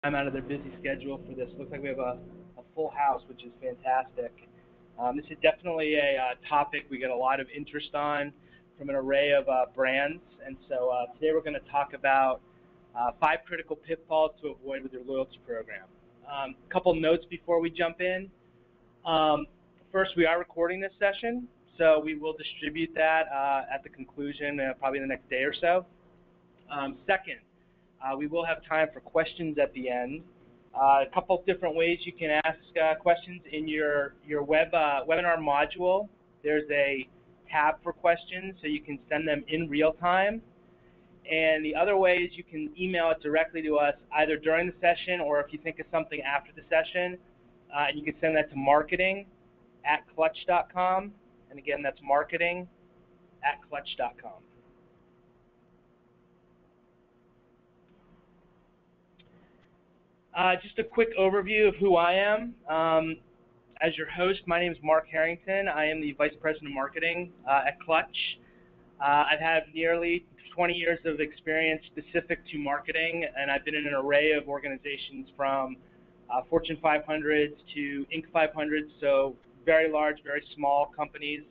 time out of their busy schedule for this. Looks like we have a full house, which is fantastic. This is definitely a topic we get a lot of interest on from an array of brands, and so today we're going to talk about 5 critical pitfalls to avoid with your loyalty program. A couple notes before we jump in. First, we are recording this session, so we will distribute that at the conclusion, probably the next day or so. Second, we will have time for questions at the end. A couple of different ways you can ask questions in your webinar module. There's a tab for questions, so you can send them in real time. And the other way is you can email it directly to us either during the session or if you think of something after the session. And you can send that to marketing@clutch.com. And again, that's marketing@clutch.com. Just a quick overview of who I am. As your host, my name is Mark Harrington. I am the Vice President of Marketing at Clutch. I've had nearly 20 years of experience specific to marketing, and I've been in an array of organizations from Fortune 500s to Inc. 500s, so very large, very small companies.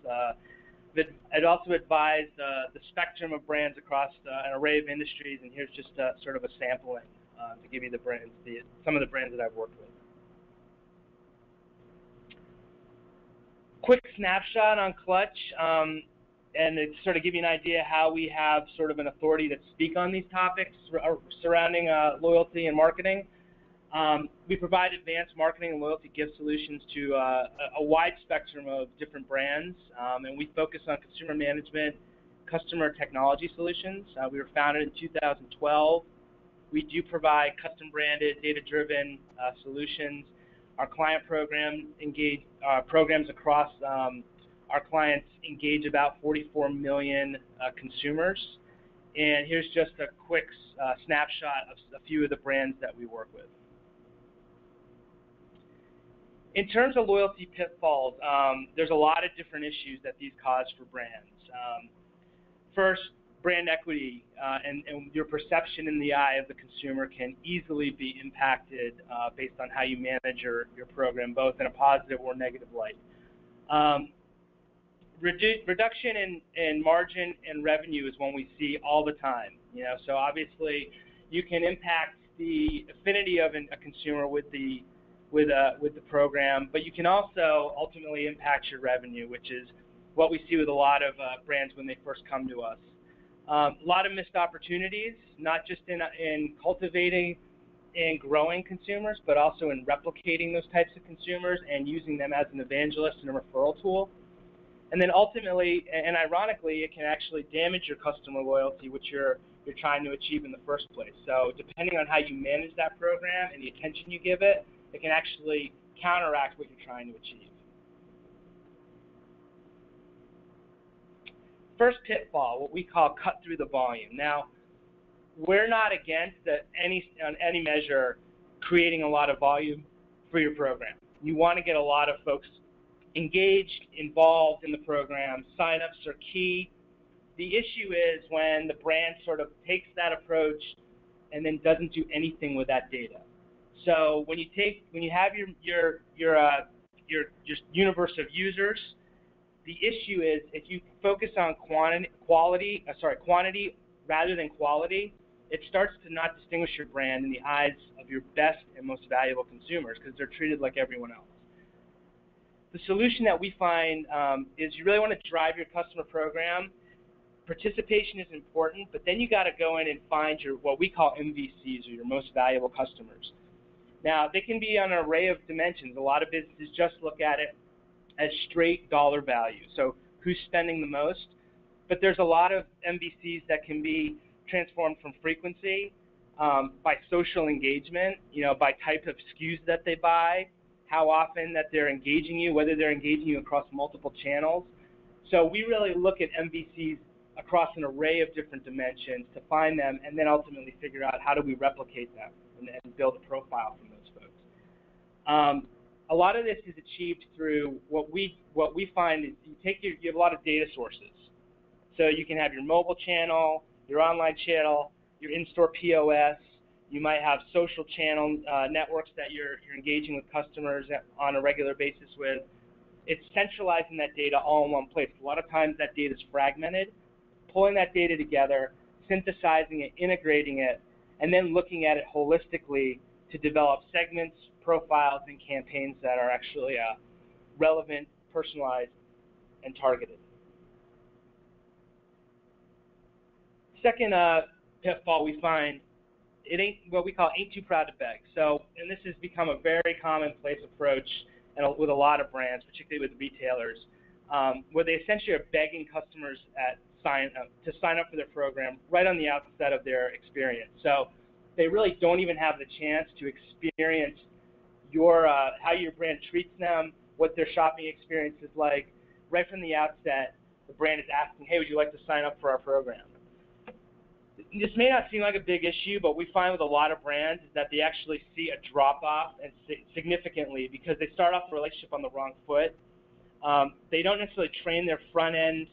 I'd also advised the spectrum of brands across an array of industries, and here's just sort of a sampling to give you the brands, some of the brands that I've worked with. Quick snapshot on Clutch, and to sort of give you an idea how we have sort of an authority to speak on these topics surrounding loyalty and marketing. We provide advanced marketing and loyalty gift solutions to a wide spectrum of different brands, and we focus on consumer management, customer technology solutions. We were founded in 2012. We do provide custom branded, data-driven solutions. Our client programs across our clients engage about 44 million consumers. And here's just a quick snapshot of a few of the brands that we work with. In terms of loyalty pitfalls, there's a lot of different issues that these cause for brands. First, brand equity and your perception in the eye of the consumer can easily be impacted based on how you manage your program, both in a positive or negative light. Reduction in margin and revenue is one we see all the time. So obviously you can impact the affinity of a consumer with the program, but you can also ultimately impact your revenue, which is what we see with a lot of brands when they first come to us. A lot of missed opportunities, not just in cultivating and growing consumers, but also in replicating those types of consumers and using them as an evangelist and a referral tool. And then ultimately, and ironically, it can actually damage your customer loyalty, which you're trying to achieve in the first place. So depending on how you manage that program and the attention you give it, it can actually counteract what you're trying to achieve. First pitfall, what we call cut through the volume. Now, we're not against on any measure creating a lot of volume for your program. You want to get a lot of folks engaged, involved in the program. Sign-ups are key. The issue is when the brand sort of takes that approach and then doesn't do anything with that data. So when you have your universe of users, the issue is if you focus on quantity rather than quality, it starts to not distinguish your brand in the eyes of your best and most valuable consumers because they're treated like everyone else. The solution that we find is you really want to drive your customer program. Participation is important, but then you got to go in and find what we call MVCs, or your most valuable customers. Now, they can be on an array of dimensions. A lot of businesses just look at it as straight dollar value, so who's spending the most. But there's a lot of MVCs that can be transformed from frequency, by social engagement, by type of SKUs that they buy, how often that they're engaging you, whether they're engaging you across multiple channels. So we really look at MVCs across an array of different dimensions to find them and then ultimately figure out how do we replicate them and build a profile from those folks. A lot of this is achieved through what we find is you have a lot of data sources. So you can have your mobile channel, your online channel, your in-store POS, You might have social channel networks that you're engaging with customers on a regular basis with. It's centralizing that data all in one place. A lot of times that data is fragmented. Pulling that data together, synthesizing it, integrating it, and then looking at it holistically to develop segments, profiles, and campaigns that are actually relevant, personalized, and targeted. Second pitfall we find, it ain't what we call ain't too proud to beg. So, and this has become a very commonplace approach with a lot of brands, particularly with retailers, where they essentially are begging customers to sign up for their program right on the outset of their experience. So they really don't even have the chance to experience how your brand treats them, what their shopping experience is like. Right from the outset, the brand is asking, hey, would you like to sign up for our program? This may not seem like a big issue, but we find with a lot of brands is that they actually see a drop-off and significantly because they start off the relationship on the wrong foot. They don't necessarily train their frontline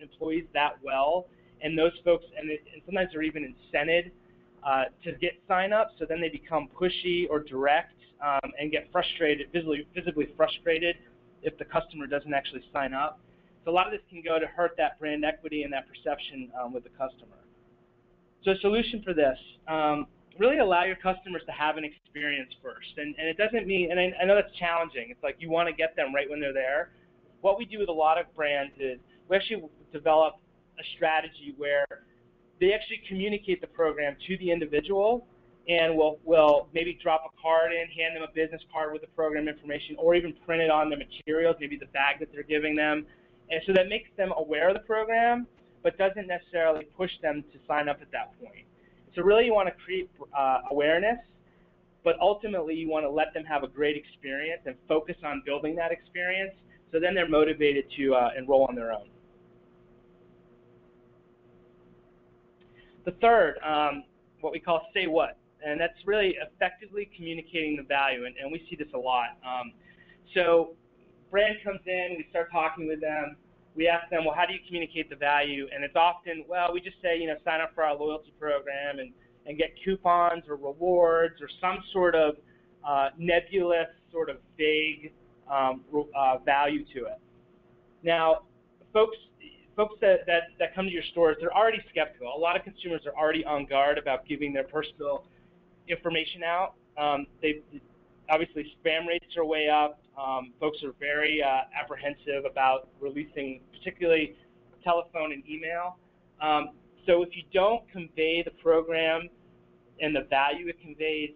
employees that well, and those folks, and sometimes they're even incented to get sign-ups, so then they become pushy or direct and get frustrated, visibly frustrated if the customer doesn't actually sign up. So a lot of this can go to hurt that brand equity and that perception with the customer. So a solution for this, really allow your customers to have an experience first. And it doesn't mean, and I know that's challenging. It's like you want to get them right when they're there. What we do with a lot of brands is we actually develop a strategy where they actually communicate the program to the individual, and we'll maybe drop a card in, hand them a business card with the program information, or even print it on the materials, maybe the bag that they're giving them. And so that makes them aware of the program, but doesn't necessarily push them to sign up at that point. So really you want to create awareness, but ultimately you want to let them have a great experience and focus on building that experience, so then they're motivated to enroll on their own. The third, what we call say what, and that's really effectively communicating the value, and we see this a lot. So brand comes in, we start talking with them, we ask them, well, how do you communicate the value? And it's often, well, we just say, sign up for our loyalty program and get coupons or rewards or some sort of nebulous, sort of vague value to it. Now, folks that come to your stores, they're already skeptical. A lot of consumers are already on guard about giving their personal information out. Obviously, spam rates are way up. Folks are very apprehensive about releasing, particularly telephone and email. So if you don't convey the program and the value it conveys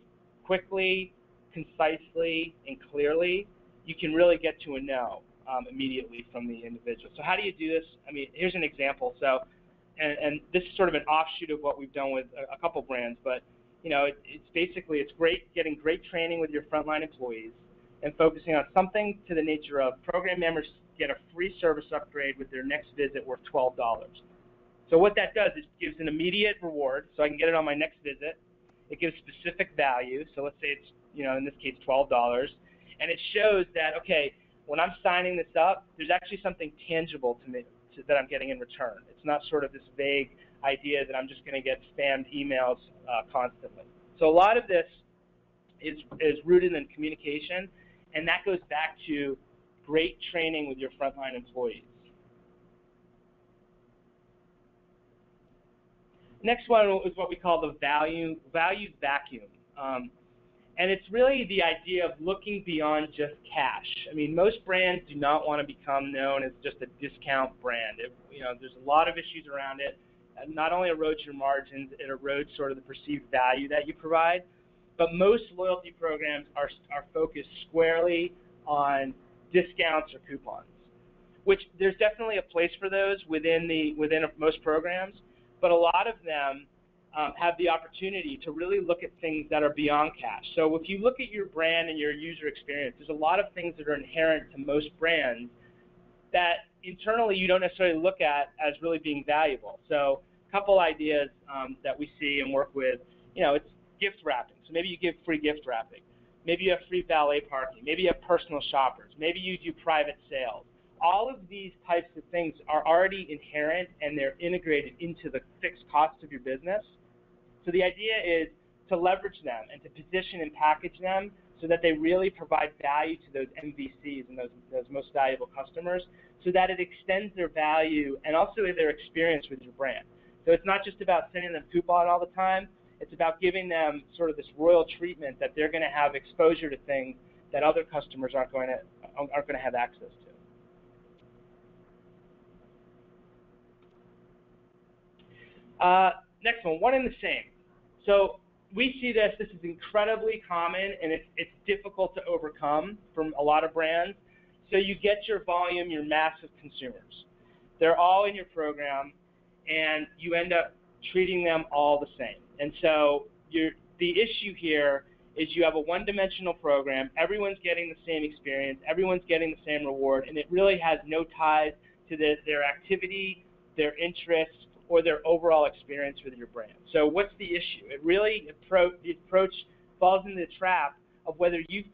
quickly, concisely, and clearly, you can really get to a no immediately from the individual. So how do you do this? I mean, here's an example. So, and this is sort of an offshoot of what we've done with a couple brands, but it's great getting great training with your frontline employees and focusing on something to the nature of program members get a free service upgrade with their next visit worth $12. So what that does is gives an immediate reward, so I can get it on my next visit. It gives specific value, so let's say it's, in this case, $12, and it shows that, okay, when I'm signing this up, there's actually something tangible to me that I'm getting in return. It's not sort of this vague idea that I'm just going to get spammed emails constantly. So a lot of this is rooted in communication, and that goes back to great training with your frontline employees. Next one is what we call the value vacuum. And it's really the idea of looking beyond just cash. I mean, most brands do not want to become known as just a discount brand. There's a lot of issues around it. Not only erodes your margins, it erodes sort of the perceived value that you provide. But most loyalty programs are focused squarely on discounts or coupons, which there's definitely a place for those within most programs. But a lot of them have the opportunity to really look at things that are beyond cash. So if you look at your brand and your user experience, there's a lot of things that are inherent to most brands that internally you don't necessarily look at as really being valuable. So a couple ideas that we see and work with, it's gift wrapping. So maybe you give free gift wrapping. Maybe you have free valet parking. Maybe you have personal shoppers. Maybe you do private sales. All of these types of things are already inherent and they're integrated into the fixed cost of your business. So the idea is to leverage them and to position and package them so that they really provide value to those MVCs and those most valuable customers, so that it extends their value and also their experience with your brand. So it's not just about sending them coupon all the time. It's about giving them sort of this royal treatment that they're going to have exposure to things that other customers aren't going to have access to. Next one and the same. So we see this is incredibly common, and it's difficult to overcome from a lot of brands. So you get your volume, your massive consumers. They're all in your program, and you end up treating them all the same. And so the issue here is you have a one-dimensional program, everyone's getting the same experience, everyone's getting the same reward, and it really has no ties to their activity, their interests, or their overall experience with your brand. So what's the issue? It really, the approach falls into the trap of whether you've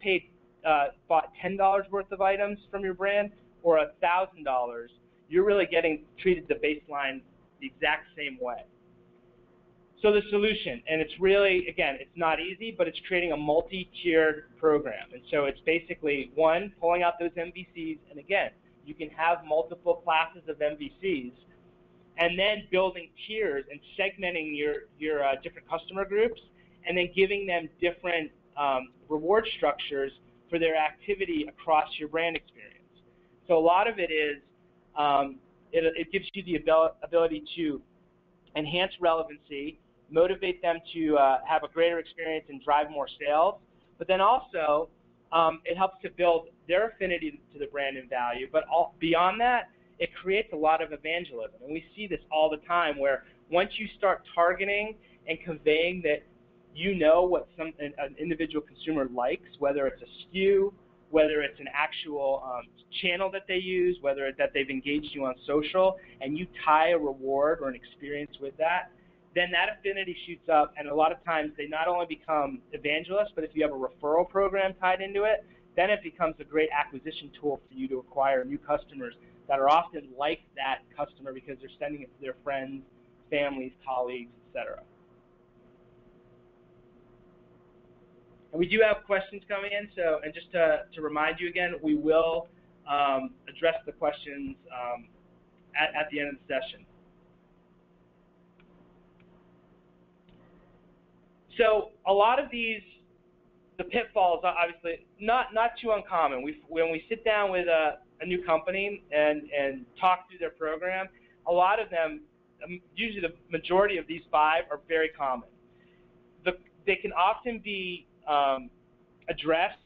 bought $10 worth of items from your brand or $1,000, you're really getting treated the baseline the exact same way. So the solution, and it's really, again, it's not easy, but it's creating a multi-tiered program. And so it's basically, one, pulling out those MVCs, and again, you can have multiple classes of MVCs, and then building tiers and segmenting your different customer groups, and then giving them different reward structures for their activity across your brand experience. So a lot of it is, it gives you the ability to enhance relevancy, motivate them to have a greater experience and drive more sales, but then also it helps to build their affinity to the brand and value. But beyond that, it creates a lot of evangelism. And we see this all the time where once you start targeting and conveying that you know what an individual consumer likes, whether it's a SKU, whether it's an actual channel that they use, whether it's that they've engaged you on social, and you tie a reward or an experience with that, then that affinity shoots up, and a lot of times they not only become evangelists, but if you have a referral program tied into it, then it becomes a great acquisition tool for you to acquire new customers that are often like that customer because they're sending it to their friends, families, colleagues, etc. And we do have questions coming in, so, and just to remind you again, we will address the questions at the end of the session. So a lot of these, the pitfalls are obviously not too uncommon. When we sit down with a new company and talk through their program, a lot of them, usually the majority of these 5 are very common. They can often be addressed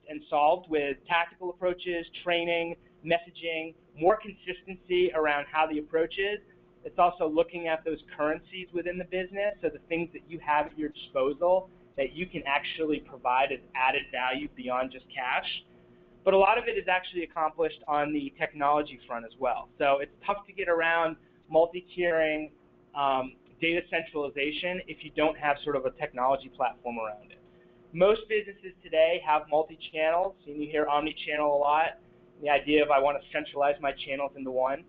and solved with tactical approaches, training, messaging, more consistency around how the approach is. It's also looking at those currencies within the business, so the things that you have at your disposal that you can actually provide as added value beyond just cash. But a lot of it is actually accomplished on the technology front as well. So it's tough to get around multi-tiering, data centralization if you don't have sort of a technology platform around it. Most businesses today have multi-channels, and you hear omni-channel a lot. The idea of I want to centralize my channels into one.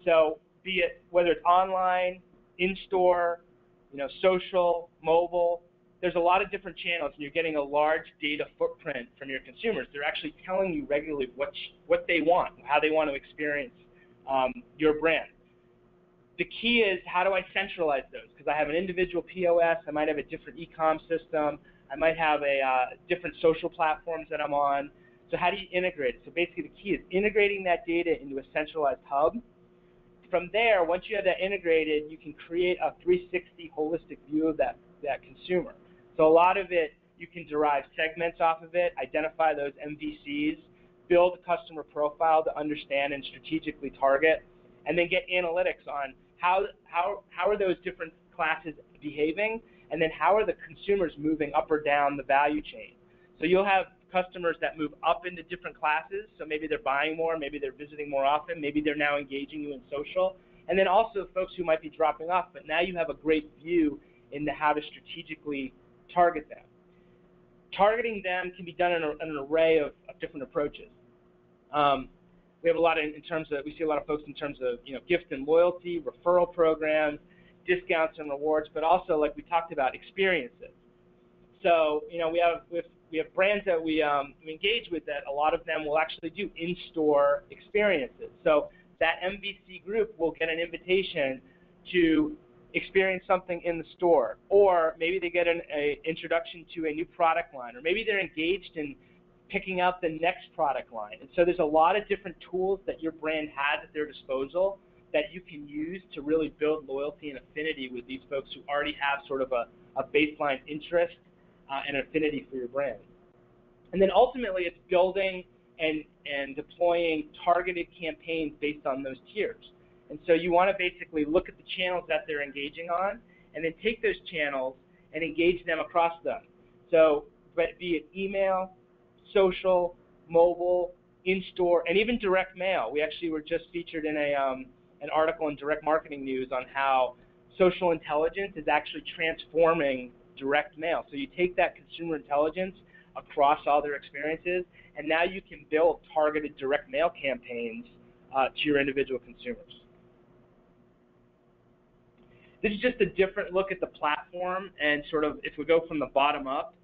So be it whether it's online, in-store, social, mobile, there's a lot of different channels, and you're getting a large data footprint from your consumers. They're actually telling you regularly what they want, how they want to experience your brand. The key is, how do I centralize those? Because I have an individual POS, I might have a different e-com system, I might have different social platforms that I'm on. So how do you integrate it? So basically the key is integrating that data into a centralized hub. From there, once you have that integrated, you can create a 360 holistic view of that consumer. So a lot of it, you can derive segments off of it, identify those MVCs, build a customer profile to understand and strategically target, and then get analytics on how are those different classes behaving, and then how are the consumers moving up or down the value chain. So you'll have customers that move up into different classes, so maybe they're buying more, maybe they're visiting more often, maybe they're now engaging you in social, and then also folks who might be dropping off, but now you have a great view into how to strategically target them. Targeting them can be done in an array of different approaches. We have a lot we see a lot of folks in terms of gift and loyalty, referral programs, discounts and rewards, but also, like we talked about, experiences. So, you know, we have brands that we engage with that a lot of them will actually do in-store experiences. So that MVC group will get an invitation to experience something in the store, or maybe they get an introduction to a new product line, or maybe they're engaged in picking out the next product line. And so there's a lot of different tools that your brand has at their disposal that you can use to really build loyalty and affinity with these folks who already have sort of a baseline interest and affinity for your brand. And then ultimately it's building and deploying targeted campaigns based on those tiers. And so you want to basically look at the channels that they're engaging on and then take those channels and engage them across them. So be it email, social, mobile, in-store, and even direct mail. We actually were just featured in an article in Direct Marketing News on how social intelligence is actually transforming direct mail. So you take that consumer intelligence across all their experiences, and now you can build targeted direct mail campaigns to your individual consumers. This is just a different look at the platform, and sort of if we go from the bottom up,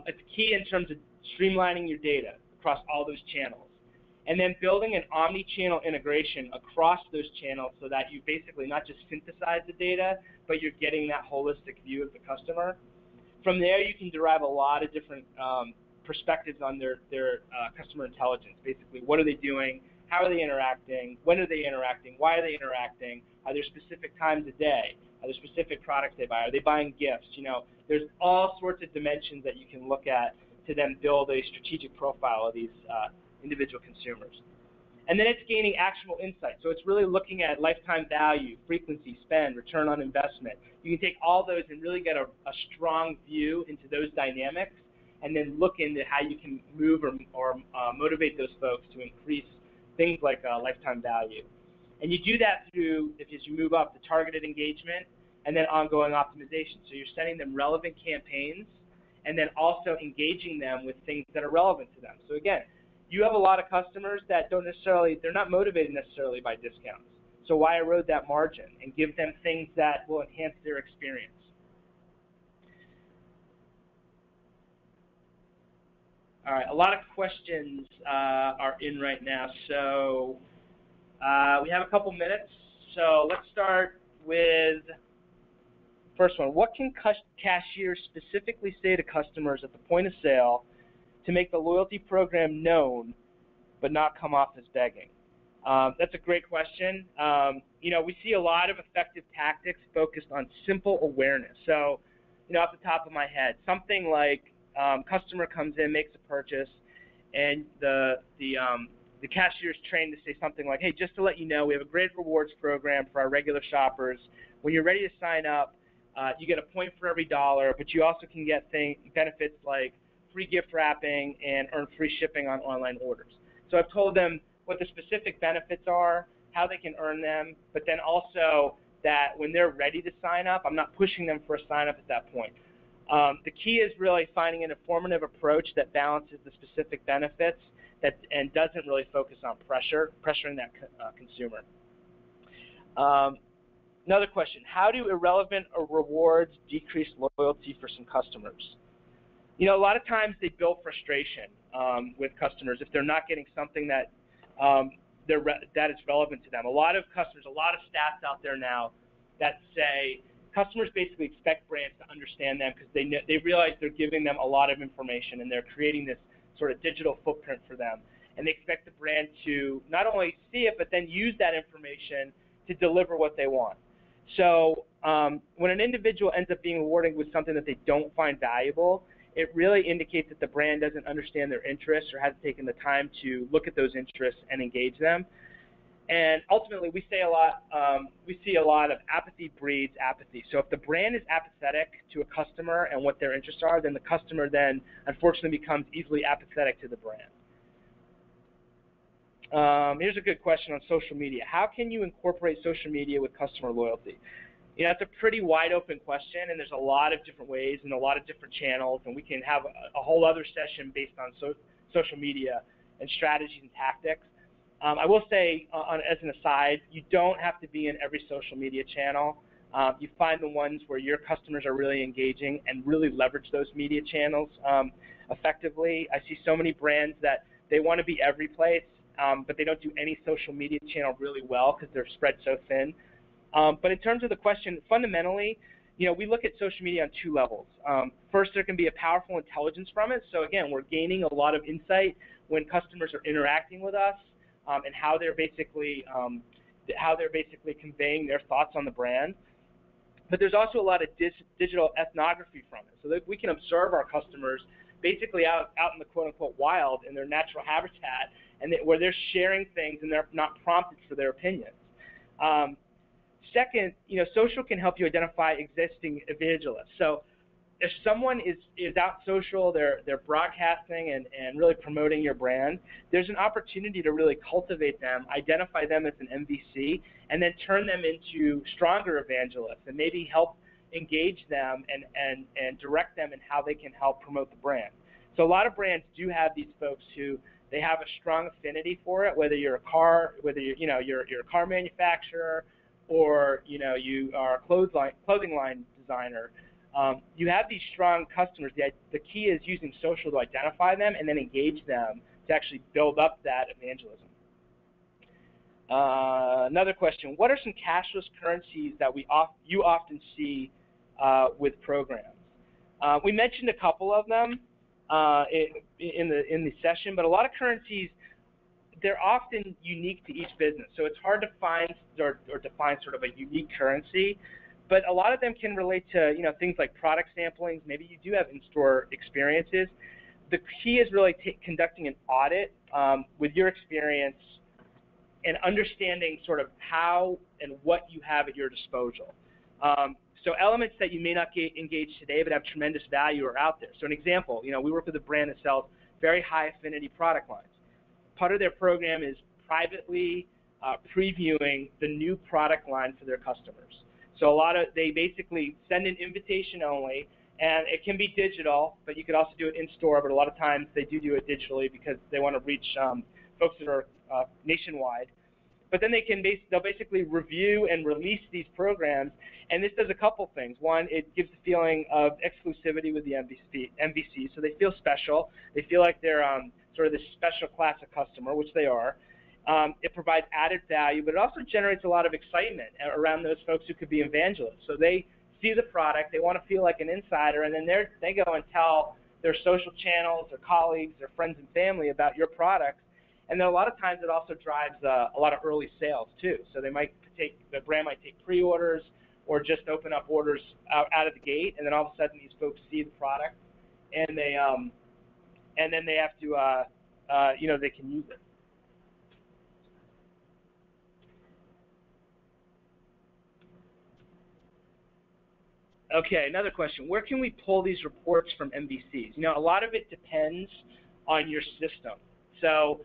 it's key in terms of streamlining your data across all those channels, and then building an omni-channel integration across those channels so that you basically not just synthesize the data, but you're getting that holistic view of the customer. From there, you can derive a lot of different perspectives on their customer intelligence. Basically, what are they doing? How are they interacting? When are they interacting? Why are they interacting? Are there specific times a day? Are there specific products they buy? Are they buying gifts? You know, there's all sorts of dimensions that you can look at to then build a strategic profile of these individual consumers. And then it's gaining actionable insights. So it's really looking at lifetime value, frequency, spend, return on investment. You can take all those and really get a strong view into those dynamics, and then look into how you can move or motivate those folks to increase things like lifetime value. And you do that through, as you move up, the targeted engagement and then ongoing optimization. So you're sending them relevant campaigns and then also engaging them with things that are relevant to them. So again, you have a lot of customers that don't necessarily, they're not motivated necessarily by discounts. So why erode that margin and give them things that will enhance their experience? All right, a lot of questions are in right now. So we have a couple minutes. So let's start with the first one. What can cashiers specifically say to customers at the point of sale to make the loyalty program known but not come off as begging? That's a great question. You know, we see a lot of effective tactics focused on simple awareness. So, you know, off the top of my head, something like customer comes in, makes a purchase, and the cashier is trained to say something like, hey, just to let you know, we have a great rewards program for our regular shoppers. When you're ready to sign up, you get a point for every $1, but you also can get benefits like free gift wrapping and earn free shipping on online orders. So I've told them what the specific benefits are, how they can earn them, but then also that when they're ready to sign up, I'm not pushing them for a sign up at that point. The key is really finding an informative approach that balances the specific benefits and doesn't really focus on pressuring that consumer. Another question, how do irrelevant rewards decrease loyalty for some customers? You know, a lot of times they build frustration with customers if they're not getting something that that is relevant to them. A lot of customers, a lot of stats out there now that say customers basically expect brands to understand them because they realize they're giving them a lot of information and they're creating this sort of digital footprint for them. And they expect the brand to not only see it, but then use that information to deliver what they want. So when an individual ends up being rewarded with something that they don't find valuable, it really indicates that the brand doesn't understand their interests or hasn't taken the time to look at those interests and engage them. And ultimately, we see a lot of apathy breeds apathy. So if the brand is apathetic to a customer and what their interests are, then the customer then unfortunately becomes easily apathetic to the brand. Here's a good question on social media. How can you incorporate social media with customer loyalty? You know, it's a pretty wide open question, and there's a lot of different ways and a lot of different channels, and we can have a whole other session based on social media and strategies and tactics. I will say, as an aside, you don't have to be in every social media channel. You find the ones where your customers are really engaging and really leverage those media channels effectively. I see so many brands that they want to be every place, but they don't do any social media channel really well because they're spread so thin. But in terms of the question, fundamentally, we look at social media on two levels. First, there can be a powerful intelligence from it. So again, we're gaining a lot of insight when customers are interacting with us and how they're basically conveying their thoughts on the brand. But there's also a lot of digital ethnography from it, so that we can observe our customers basically out in the quote-unquote wild in their natural habitat, and where they're sharing things and they're not prompted for their opinions. Second, social can help you identify existing evangelists. So if someone is out social, they're broadcasting and really promoting your brand, there's an opportunity to really cultivate them, identify them as an MVC, and then turn them into stronger evangelists and maybe help engage them and direct them in how they can help promote the brand. So a lot of brands do have these folks who they have a strong affinity for it, whether you're a car manufacturer or you are a clothing line designer. You have these strong customers. The key is using social to identify them and then engage them to actually build up that evangelism. Another question: what are some cashless currencies that you often see with programs? We mentioned a couple of them in the session, but a lot of currencies, they're often unique to each business, so it's hard to find or define sort of a unique currency. But a lot of them can relate to things like product samplings. Maybe you do have in-store experiences. The key is really conducting an audit with your experience and understanding sort of how and what you have at your disposal. So elements that you may not get engaged today but have tremendous value are out there. So an example, we work with a brand that sells very high affinity product lines. Part of their program is privately previewing the new product line for their customers. So they basically send an invitation only, and it can be digital, but you could also do it in store. But a lot of times they do it digitally because they want to reach folks that are nationwide. But then they'll basically review and release these programs, and this does a couple things. One, it gives a feeling of exclusivity with the MVC, so they feel special. They feel like they're sort of this special class of customer, which they are. It provides added value, but it also generates a lot of excitement around those folks who could be evangelists. So they see the product, they want to feel like an insider, and then they go and tell their social channels, their colleagues, their friends and family about your product. And then a lot of times it also drives a lot of early sales too. So the brand might take pre-orders or just open up orders out of the gate, and then all of a sudden these folks see the product, and then they have to they can use it. Okay, another question. Where can we pull these reports from MVCs? A lot of it depends on your system. So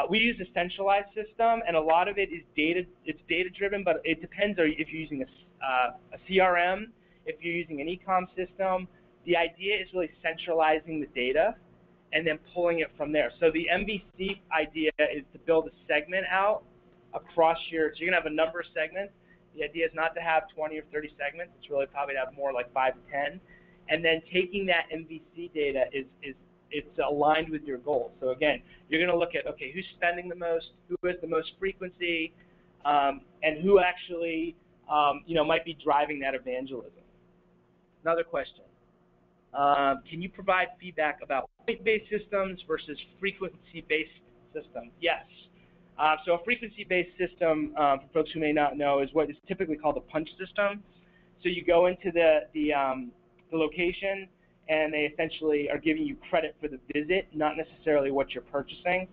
we use a centralized system, and a lot of it is data-driven, but it depends if you're using a CRM, if you're using an e-com system. The idea is really centralizing the data and then pulling it from there. So the MVC idea is to build a segment out across so you're going to have a number of segments. The idea is not to have 20 or 30 segments. It's really probably to have more like 5 to 10. And then taking that MVC data it's aligned with your goals. So again, you're going to look at, okay, who's spending the most, who has the most frequency, and who actually might be driving that evangelism. Another question. Can you provide feedback about point-based systems versus frequency-based systems? Yes. So a frequency-based system, for folks who may not know, is what is typically called a punch system. So you go into the location, and they essentially are giving you credit for the visit, not necessarily what you're purchasing.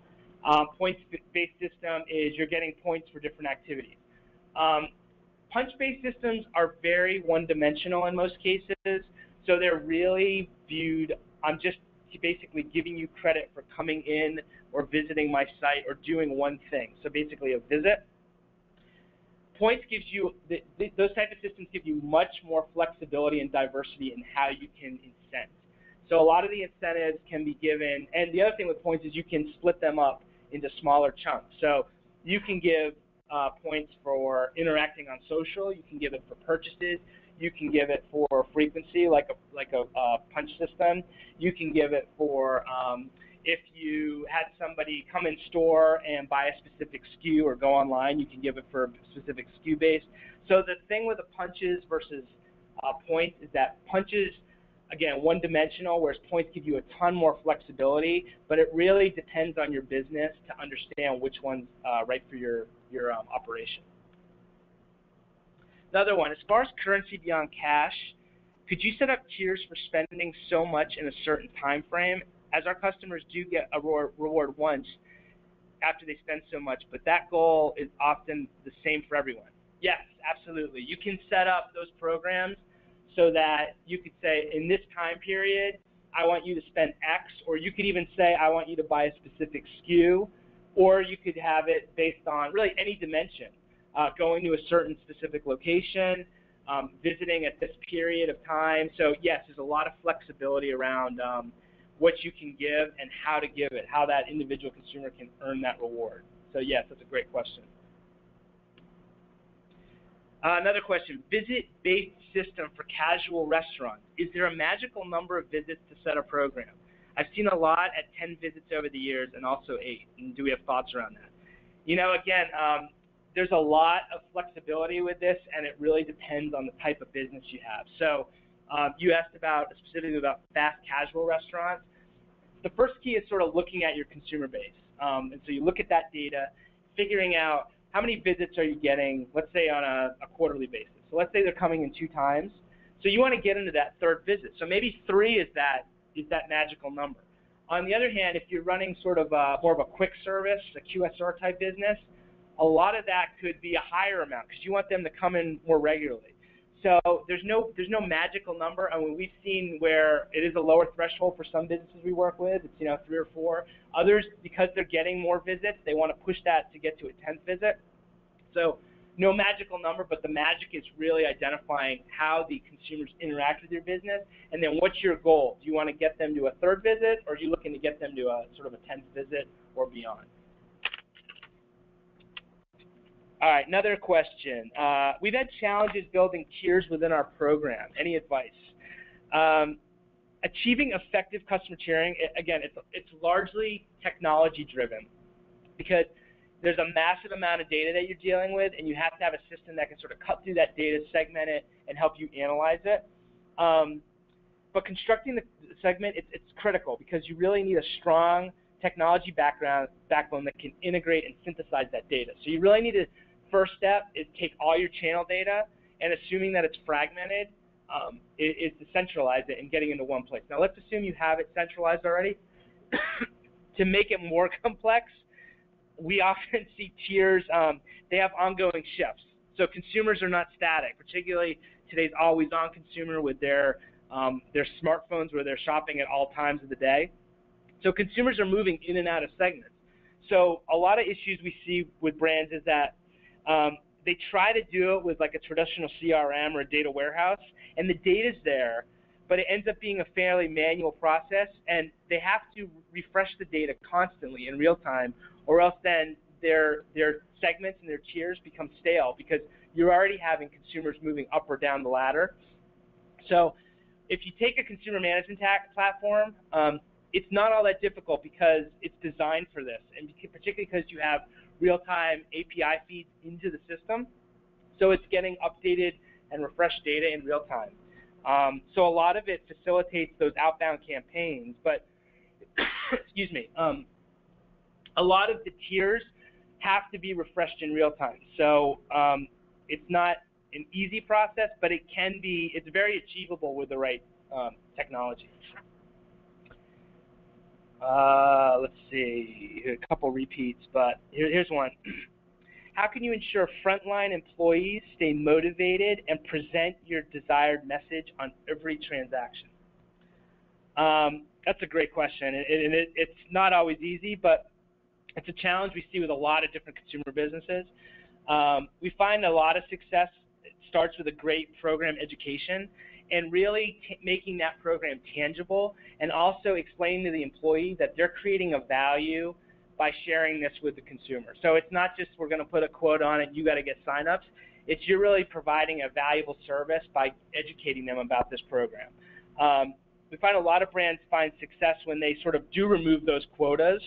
Points-based system is you're getting points for different activities. Punch-based systems are very one-dimensional in most cases, so they're really viewed, I'm just basically giving you credit for coming in or visiting my site or doing one thing. So basically a visit. Points gives you, those type of systems give you much more flexibility and diversity in how you can incent. So a lot of the incentives can be given, and the other thing with points is you can split them up into smaller chunks. So you can give points for interacting on social. You can give it for purchases. You can give it for frequency, like a punch system. You can give it for if you had somebody come in store and buy a specific SKU or go online, you can give it for a specific SKU base. So the thing with the punches versus points is that punches, again, one-dimensional, whereas points give you a ton more flexibility, but it really depends on your business to understand which one's right for your operation. Another one, as far as currency beyond cash, could you set up tiers for spending so much in a certain time frame? As our customers do get a reward once after they spend so much, but that goal is often the same for everyone. Yes, absolutely. You can set up those programs so that you could say, in this time period, I want you to spend X, or you could even say, I want you to buy a specific SKU, or you could have it based on really any dimension, going to a certain specific location, visiting at this period of time. So yes, there's a lot of flexibility around what you can give and how to give it, how that individual consumer can earn that reward. So yes, that's a great question. Another question, visit-based system for casual restaurants. Is there a magical number of visits to set a program? I've seen a lot at 10 visits over the years and also 8. And do we have thoughts around that? You know, again, there's a lot of flexibility with this, and it really depends on the type of business you have. So you asked specifically about fast casual restaurants. The first key is sort of looking at your consumer base. And so you look at that data, figuring out how many visits are you getting, let's say on a quarterly basis. So let's say they're coming in 2 times. So you want to get into that 3rd visit. So maybe 3 is that magical number. On the other hand, if you're running sort of more of a quick service, a QSR type business, a lot of that could be a higher amount because you want them to come in more regularly. So there's no magical number. I mean, we've seen where it is a lower threshold for some businesses we work with. It's 3 or 4. Others, because they're getting more visits, they want to push that to get to a 10th visit. So no magical number, but the magic is really identifying how the consumers interact with your business, and then what's your goal? Do you want to get them to a 3rd visit, or are you looking to get them to a sort of a 10th visit or beyond? All right, another question. We've had challenges building tiers within our program. Any advice? Achieving effective customer tiering, again, it's largely technology driven because there's a massive amount of data that you're dealing with, and you have to have a system that can sort of cut through that data, segment it, and help you analyze it. But constructing the segment, it's critical because you really need a strong technology backbone that can integrate and synthesize that data. So you really need to, first step is take all your channel data, and assuming that it's fragmented, is to centralize it and getting into one place. Now let's assume you have it centralized already. To make it more complex, we often see tiers, they have ongoing shifts. So consumers are not static, particularly today's always-on consumer with their smartphones where they're shopping at all times of the day. So consumers are moving in and out of segments. So a lot of issues we see with brands is that they try to do it with like a traditional CRM or a data warehouse, and the data's there, but it ends up being a fairly manual process, and they have to refresh the data constantly in real time, or else then their segments and their tiers become stale because you're already having consumers moving up or down the ladder. So if you take a consumer management platform, it's not all that difficult because it's designed for this, and particularly because you have real-time API feeds into the system, so it's getting updated and refreshed data in real time. So a lot of it facilitates those outbound campaigns, but excuse me, a lot of the tiers have to be refreshed in real time. So it's not an easy process, but it can be. It's very achievable with the right technology. Let's see, a couple repeats, but here's one. How can you ensure frontline employees stay motivated and present your desired message on every transaction? That's a great question, and it's not always easy, but it's a challenge we see with a lot of different consumer businesses. We find a lot of success starts with a great program education and really making that program tangible, and also explaining to the employee that they're creating a value by sharing this with the consumer. So it's not just we're going to put a quote on it, you got to get signups. It's you're really providing a valuable service by educating them about this program. We find a lot of brands find success when they sort of do remove those quotas,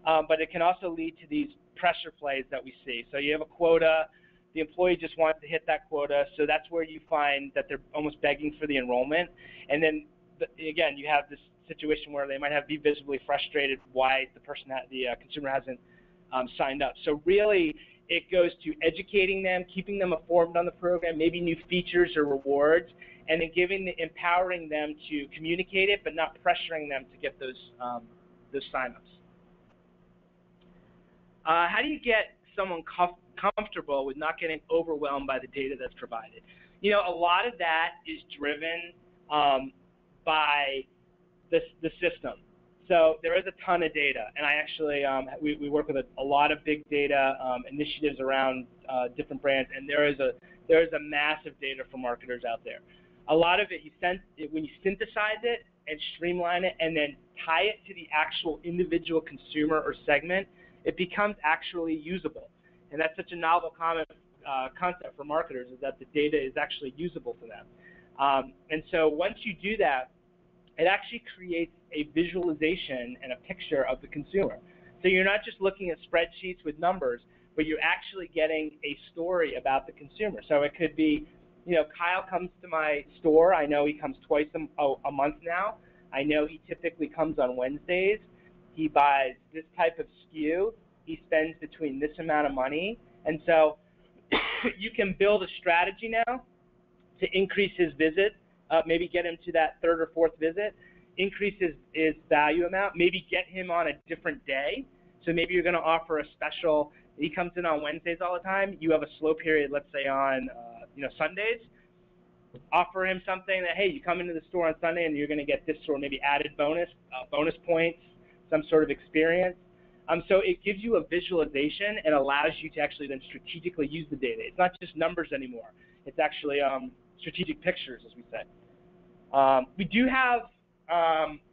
but it can also lead to these pressure plays that we see. So you have a quota, the employee just wants to hit that quota, so that's where you find that they're almost begging for the enrollment. And then, again, you have this situation where they might be visibly frustrated why the consumer hasn't signed up. So really, it goes to educating them, keeping them informed on the program, maybe new features or rewards, and then empowering them to communicate it, but not pressuring them to get those signups. How do you get someone comfortable with not getting overwhelmed by the data that's provided? You know, a lot of that is driven by the system. So there is a ton of data, and I actually we work with a lot of big data initiatives around different brands, and there is a massive data for marketers out there. A lot of it, when you synthesize it and streamline it, and then tie it to the actual individual consumer or segment, it becomes actually usable. And that's such a novel concept for marketers, is that the data is actually usable to them. And so once you do that, it actually creates a visualization and a picture of the consumer. So you're not just looking at spreadsheets with numbers, but you're actually getting a story about the consumer. So it could be, you know, Kyle comes to my store. I know he comes twice a month now. I know he typically comes on Wednesdays. He buys this type of SKU. He spends between this amount of money. And so you can build a strategy now to increase his visit, maybe get him to that third or fourth visit, increase his value amount, maybe get him on a different day. So maybe you're going to offer a special. He comes in on Wednesdays all the time. You have a slow period, let's say on Sundays. Offer him something that, hey, you come into the store on Sunday and you're going to get this sort of maybe added bonus points, some sort of experience. So it gives you a visualization and allows you to actually then strategically use the data. It's not just numbers anymore. It's actually strategic pictures, as we say. We do have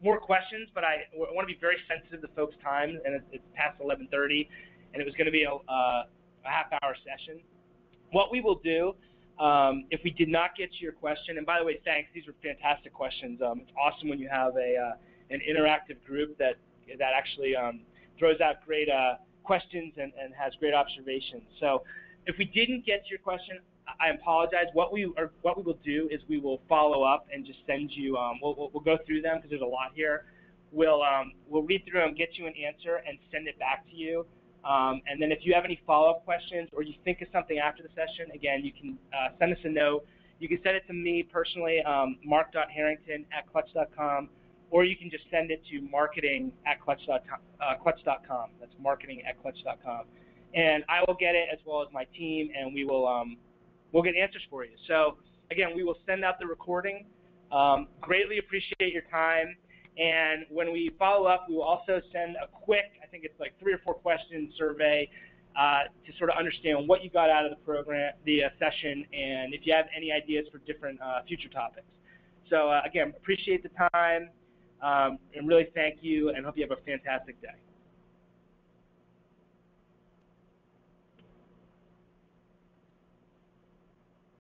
more questions, but I want to be very sensitive to folks' time, and it's past 11:30, and it was going to be a half-hour session. What we will do, if we did not get to your question, and by the way, thanks, these were fantastic questions. It's awesome when you have an interactive group that actually throws out great questions and has great observations. So if we didn't get to your question, I apologize. What we will do is we will follow up and just send you. We'll go through them because there's a lot here. We'll read through them, get you an answer, and send it back to you. And then if you have any follow-up questions or you think of something after the session, again, you can send us a note. You can send it to me personally, mark.harrington@clutch.com, or you can just send it to marketing@clutch.com. That's marketing@clutch.com. And I will get it as well as my team, and we'll get answers for you. So again, we will send out the recording. Greatly appreciate your time. And when we follow up, we will also send a quick, I think it's like 3 or 4 question survey to sort of understand what you got out of the program, the session, and if you have any ideas for different future topics. So again, appreciate the time, and really thank you, and hope you have a fantastic day.